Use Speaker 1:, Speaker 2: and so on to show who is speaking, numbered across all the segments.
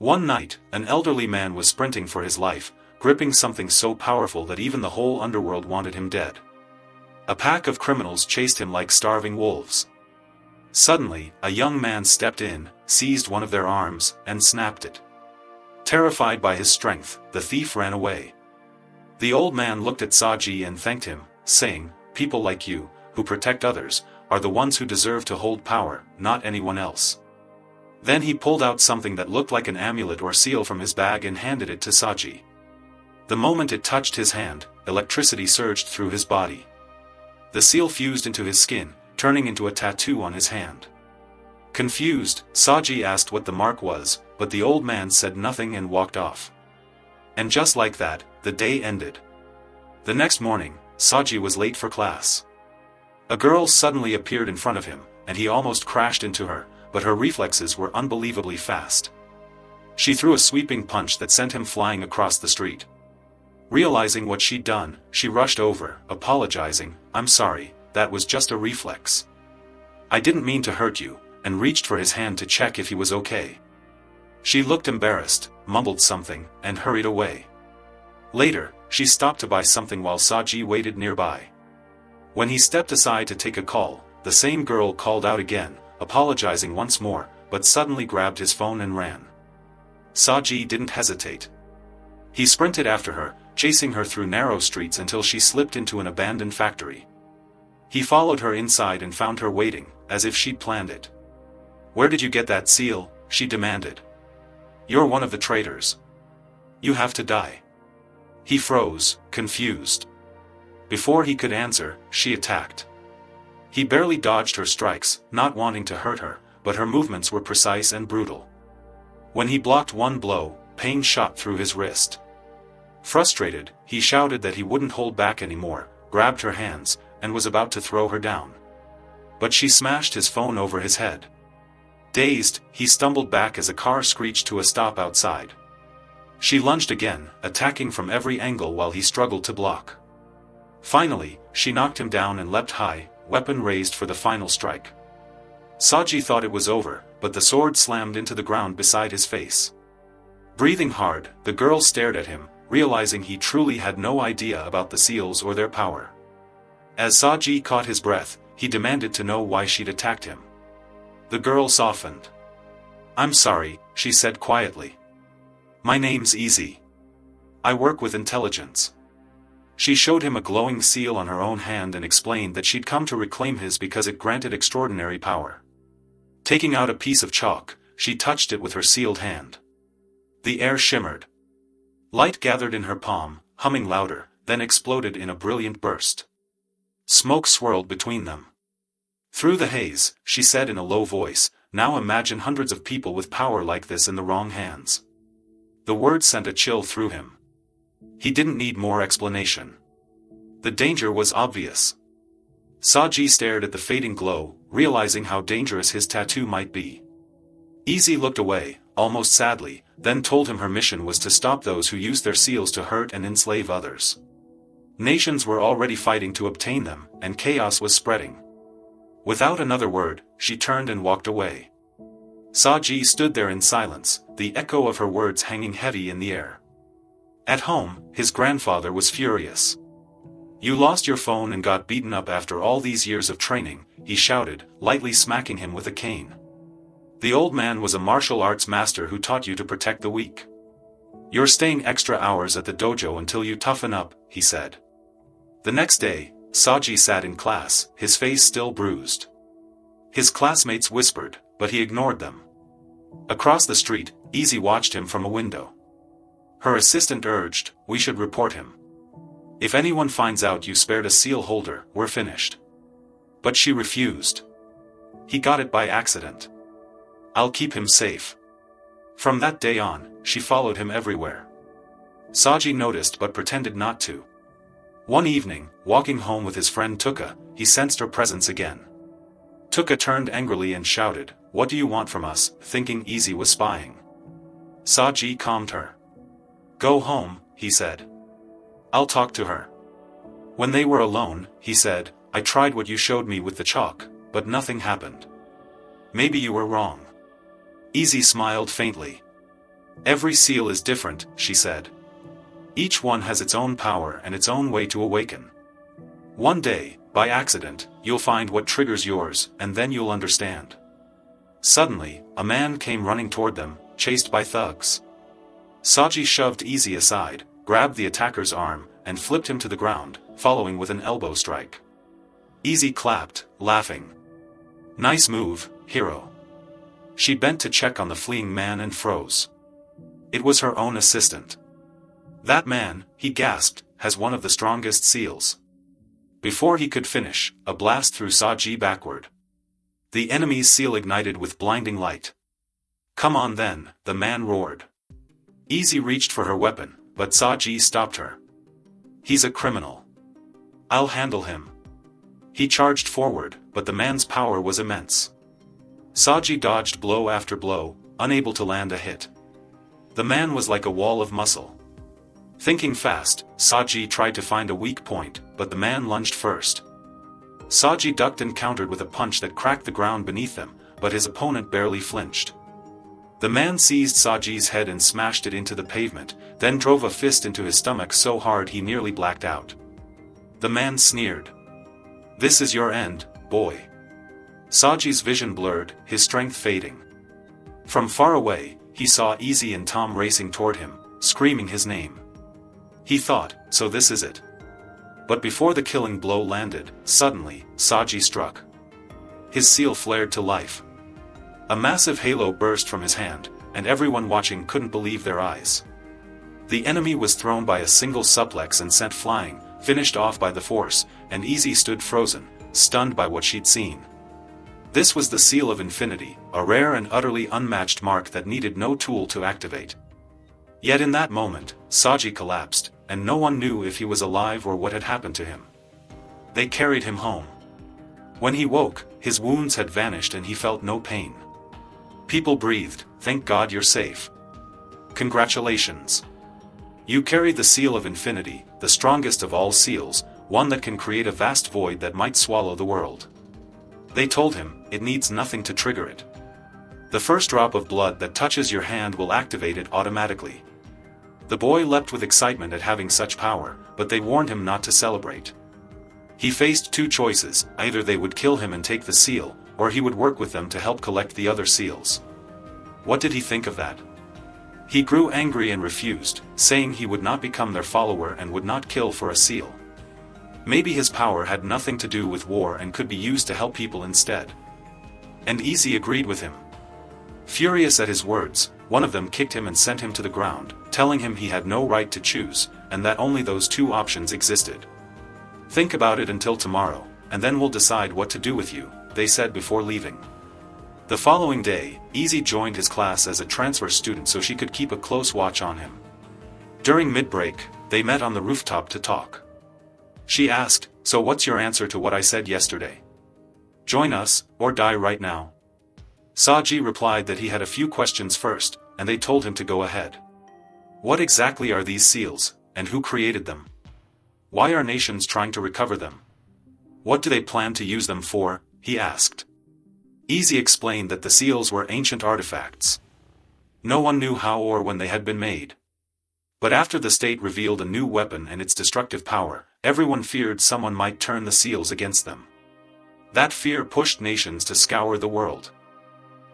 Speaker 1: One night, an elderly man was sprinting for his life, gripping something so powerful that even the whole underworld wanted him dead. A pack of criminals chased him like starving wolves. Suddenly, a young man stepped in, seized one of their arms, and snapped it. Terrified by his strength, the thief ran away. The old man looked at Saji and thanked him, saying, "People like you, who protect others, are the ones who deserve to hold power, not anyone else." Then he pulled out something that looked like an amulet or seal from his bag and handed it to Saji. The moment it touched his hand, electricity surged through his body. The seal fused into his skin, turning into a tattoo on his hand. Confused, Saji asked what the mark was, but the old man said nothing and walked off. And just like that, the day ended. The next morning, Saji was late for class. A girl suddenly appeared in front of him, and he almost crashed into her, but her reflexes were unbelievably fast. She threw a sweeping punch that sent him flying across the street. Realizing what she'd done, she rushed over, apologizing, "I'm sorry, that was just a reflex. I didn't mean to hurt you," and reached for his hand to check if he was okay. She looked embarrassed, mumbled something, and hurried away. Later, she stopped to buy something while Saji waited nearby. When he stepped aside to take a call, the same girl called out again, apologizing once more, but suddenly grabbed his phone and ran. Saji didn't hesitate. He sprinted after her, chasing her through narrow streets until she slipped into an abandoned factory. He followed her inside and found her waiting, as if she'd planned it. "Where did you get that seal?" she demanded. "You're one of the traitors. You have to die." He froze, confused. Before he could answer, she attacked. He barely dodged her strikes, not wanting to hurt her, but her movements were precise and brutal. When he blocked one blow, pain shot through his wrist. Frustrated, he shouted that he wouldn't hold back anymore, grabbed her hands, and was about to throw her down. But she smashed his phone over his head. Dazed, he stumbled back as a car screeched to a stop outside. She lunged again, attacking from every angle while he struggled to block. Finally, she knocked him down and leapt high, weapon raised for the final strike. Saji thought it was over, but the sword slammed into the ground beside his face. Breathing hard, the girl stared at him, realizing he truly had no idea about the seals or their power. As Saji caught his breath, he demanded to know why she'd attacked him. The girl softened. "I'm sorry," she said quietly. "My name's Easy. I work with intelligence." She showed him a glowing seal on her own hand and explained that she'd come to reclaim his because it granted extraordinary power. Taking out a piece of chalk, she touched it with her sealed hand. The air shimmered. Light gathered in her palm, humming louder, then exploded in a brilliant burst. Smoke swirled between them. Through the haze, she said in a low voice, "Now imagine hundreds of people with power like this in the wrong hands." The words sent a chill through him. He didn't need more explanation. The danger was obvious. Saji stared at the fading glow, realizing how dangerous his tattoo might be. Easy looked away, almost sadly, then told him her mission was to stop those who used their seals to hurt and enslave others. Nations were already fighting to obtain them, and chaos was spreading. Without another word, she turned and walked away. Saji stood there in silence, the echo of her words hanging heavy in the air. At home, his grandfather was furious. "You lost your phone and got beaten up after all these years of training," he shouted, lightly smacking him with a cane. "The old man was a martial arts master who taught you to protect the weak. You're staying extra hours at the dojo until you toughen up," he said. The next day, Saji sat in class, his face still bruised. His classmates whispered, but he ignored them. Across the street, Easy watched him from a window. Her assistant urged, "We should report him. If anyone finds out you spared a seal holder, we're finished." But she refused. "He got it by accident. I'll keep him safe." From that day on, she followed him everywhere. Saji noticed but pretended not to. One evening, walking home with his friend Tuka, he sensed her presence again. Tuka turned angrily and shouted, "What do you want from us?" thinking Easy was spying. Saji calmed her. "Go home," he said. "I'll talk to her." When they were alone, he said, "I tried what you showed me with the chalk, but nothing happened. Maybe you were wrong." Easy smiled faintly. Every seal is different, she said. Each one has its own power and its own way to awaken. One day, by accident, you'll find what triggers yours, and then you'll understand. Suddenly, a man came running toward them, chased by thugs. Saji shoved Easy aside, grabbed the attacker's arm, and flipped him to the ground, following with an elbow strike. Easy clapped, laughing. Nice move, hero. She bent to check on the fleeing man and froze. It was her own assistant. That man, he gasped, has one of the strongest seals. Before he could finish, a blast threw Saji backward. The enemy's seal ignited with blinding light. Come on then, the man roared. Easy reached for her weapon, but Saji stopped her. He's a criminal. I'll handle him. He charged forward, but the man's power was immense. Saji dodged blow after blow, unable to land a hit. The man was like a wall of muscle. Thinking fast, Saji tried to find a weak point, but the man lunged first. Saji ducked and countered with a punch that cracked the ground beneath them, but his opponent barely flinched. The man seized Saji's head and smashed it into the pavement, then drove a fist into his stomach so hard he nearly blacked out. The man sneered. This is your end, boy. Saji's vision blurred, his strength fading. From far away, he saw Easy and Tom racing toward him, screaming his name. He thought, so this is it. But before the killing blow landed, suddenly, Saji struck. His seal flared to life. A massive halo burst from his hand, and everyone watching couldn't believe their eyes. The enemy was thrown by a single suplex and sent flying, finished off by the force, and Easy stood frozen, stunned by what she'd seen. This was the Seal of Infinity, a rare and utterly unmatched mark that needed no tool to activate. Yet in that moment, Saji collapsed, and no one knew if he was alive or what had happened to him. They carried him home. When he woke, his wounds had vanished and he felt no pain. People breathed, "Thank God you're safe. Congratulations. You carry the Seal of Infinity, the strongest of all seals, one that can create a vast void that might swallow the world." They told him, it needs nothing to trigger it. The first drop of blood that touches your hand will activate it automatically. The boy leapt with excitement at having such power, but they warned him not to celebrate. He faced two choices: either they would kill him and take the seal, or he would work with them to help collect the other seals. What did he think of that? He grew angry and refused, saying he would not become their follower and would not kill for a seal. Maybe his power had nothing to do with war and could be used to help people instead. And Easy agreed with him. Furious at his words, one of them kicked him and sent him to the ground, telling him he had no right to choose, and that only those two options existed. Think about it until tomorrow, and then we'll decide what to do with you, they said before leaving. The following day, Easy joined his class as a transfer student so she could keep a close watch on him. During mid-break, they met on the rooftop to talk. She asked, "So what's your answer to what I said yesterday? Join us, or die right now?" Saji replied that he had a few questions first, and they told him to go ahead. What exactly are these seals, and who created them? Why are nations trying to recover them? What do they plan to use them for? He asked. Easy explained that the seals were ancient artifacts. No one knew how or when they had been made. But after the state revealed a new weapon and its destructive power, everyone feared someone might turn the seals against them. That fear pushed nations to scour the world.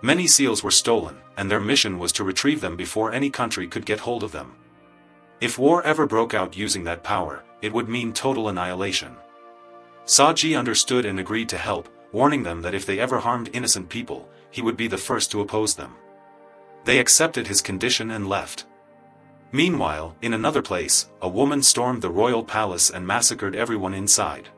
Speaker 1: Many seals were stolen, and their mission was to retrieve them before any country could get hold of them. If war ever broke out using that power, it would mean total annihilation. Saji understood and agreed to help, warning them that if they ever harmed innocent people, he would be the first to oppose them. They accepted his condition and left. Meanwhile, in another place, a woman stormed the royal palace and massacred everyone inside.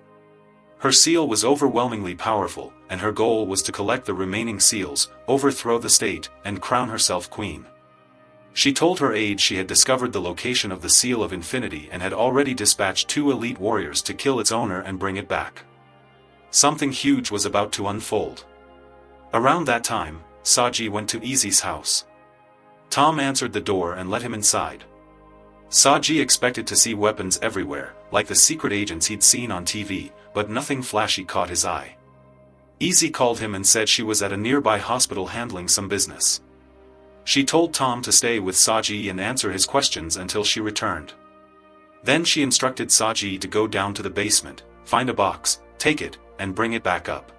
Speaker 1: Her seal was overwhelmingly powerful, and her goal was to collect the remaining seals, overthrow the state, and crown herself queen. She told her aides she had discovered the location of the Seal of Infinity and had already dispatched 2 elite warriors to kill its owner and bring it back. Something huge was about to unfold. Around that time, Saji went to Easy's house. Tom answered the door and let him inside. Saji expected to see weapons everywhere, like the secret agents he'd seen on TV, but nothing flashy caught his eye. Easy called him and said she was at a nearby hospital handling some business. She told Tom to stay with Saji and answer his questions until she returned. Then she instructed Saji to go down to the basement, find a box, take it, and bring it back up.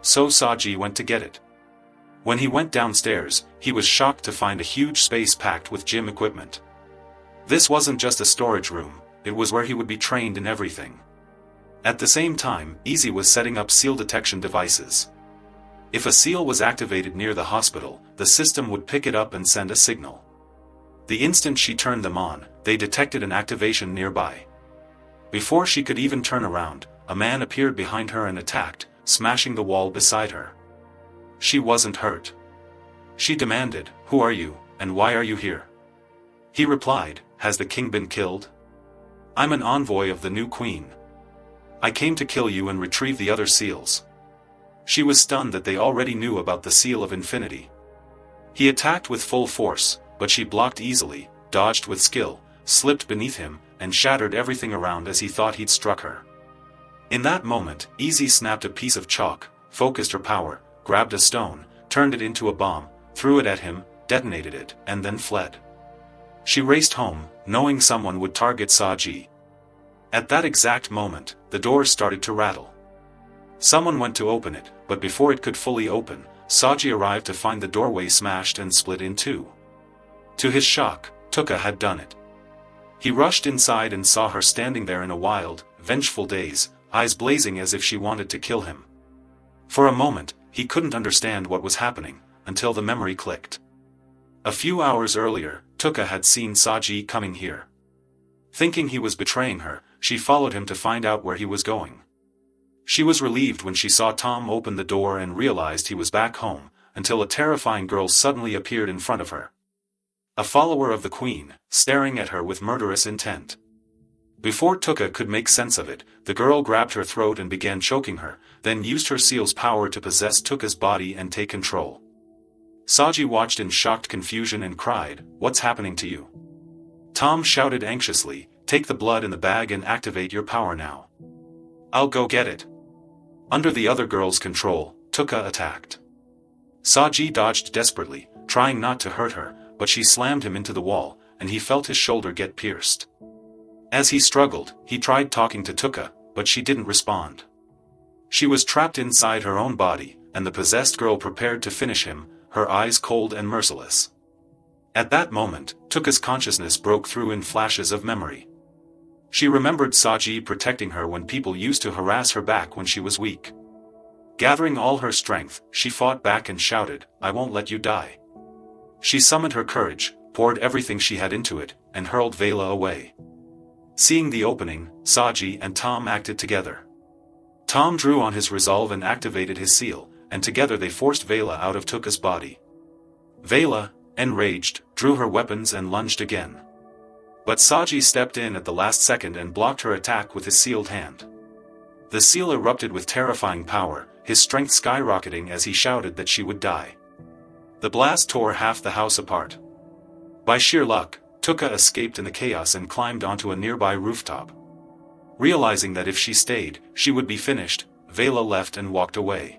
Speaker 1: So Saji went to get it. When he went downstairs, he was shocked to find a huge space packed with gym equipment. This wasn't just a storage room, it was where he would be trained in everything. At the same time, Easy was setting up seal detection devices. If a seal was activated near the hospital, the system would pick it up and send a signal. The instant she turned them on, they detected an activation nearby. Before she could even turn around, a man appeared behind her and attacked, smashing the wall beside her. She wasn't hurt. She demanded, "Who are you, and why are you here?" He replied, "Has the king been killed? I'm an envoy of the new queen. I came to kill you and retrieve the other seals." She was stunned that they already knew about the Seal of Infinity. He attacked with full force, but she blocked easily, dodged with skill, slipped beneath him, and shattered everything around as he thought he'd struck her. In that moment, Easy snapped a piece of chalk, focused her power, grabbed a stone, turned it into a bomb, threw it at him, detonated it, and then fled. She raced home, knowing someone would target Saji. At that exact moment, the door started to rattle. Someone went to open it, but before it could fully open, Saji arrived to find the doorway smashed and split in two. To his shock, Tuka had done it. He rushed inside and saw her standing there in a wild, vengeful daze, eyes blazing as if she wanted to kill him. For a moment, he couldn't understand what was happening, until the memory clicked. A few hours earlier, Tuka had seen Saji coming here. Thinking he was betraying her, she followed him to find out where he was going. She was relieved when she saw Tom open the door and realized he was back home, until a terrifying girl suddenly appeared in front of her. A follower of the queen, staring at her with murderous intent. Before Tuka could make sense of it, the girl grabbed her throat and began choking her, then used her seal's power to possess Tuka's body and take control. Saji watched in shocked confusion and cried, "What's happening to you?" Tom shouted anxiously, "Take the blood in the bag and activate your power now." "I'll go get it." Under the other girl's control, Tuka attacked. Saji dodged desperately, trying not to hurt her, but she slammed him into the wall, and he felt his shoulder get pierced. As he struggled, he tried talking to Tuka, but she didn't respond. She was trapped inside her own body, and the possessed girl prepared to finish him, her eyes cold and merciless. At that moment, Tuka's consciousness broke through in flashes of memory. She remembered Saji protecting her when people used to harass her back when she was weak. Gathering all her strength, she fought back and shouted, "I won't let you die." She summoned her courage, poured everything she had into it, and hurled Vela away. Seeing the opening, Saji and Tom acted together. Tom drew on his resolve and activated his seal, and together they forced Vela out of Tuka's body. Vela, enraged, drew her weapons and lunged again. But Saji stepped in at the last second and blocked her attack with his sealed hand. The seal erupted with terrifying power, his strength skyrocketing as he shouted that she would die. The blast tore half the house apart. By sheer luck, Tuka escaped in the chaos and climbed onto a nearby rooftop. Realizing that if she stayed, she would be finished, Vela left and walked away.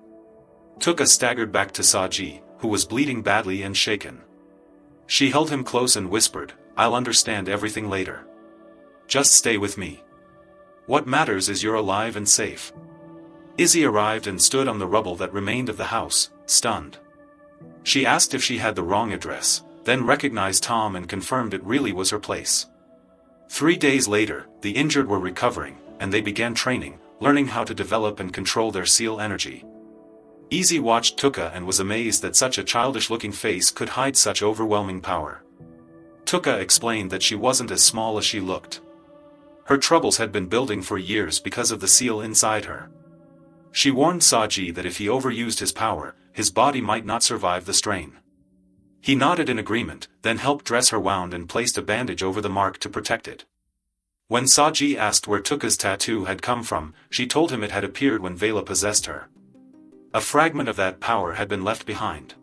Speaker 1: Tuka staggered back to Saji, who was bleeding badly and shaken. She held him close and whispered, "I'll understand everything later. Just stay with me. What matters is you're alive and safe." Izzy arrived and stood on the rubble that remained of the house, stunned. She asked if she had the wrong address, then recognized Tom and confirmed it really was her place. 3 days later, the injured were recovering, and they began training, learning how to develop and control their seal energy. Izzy watched Tuka and was amazed that such a childish-looking face could hide such overwhelming power. Tuka explained that she wasn't as small as she looked. Her troubles had been building for years because of the seal inside her. She warned Saji that if he overused his power, his body might not survive the strain. He nodded in agreement, then helped dress her wound and placed a bandage over the mark to protect it. When Saji asked where Tuka's tattoo had come from, she told him it had appeared when Vela possessed her. A fragment of that power had been left behind.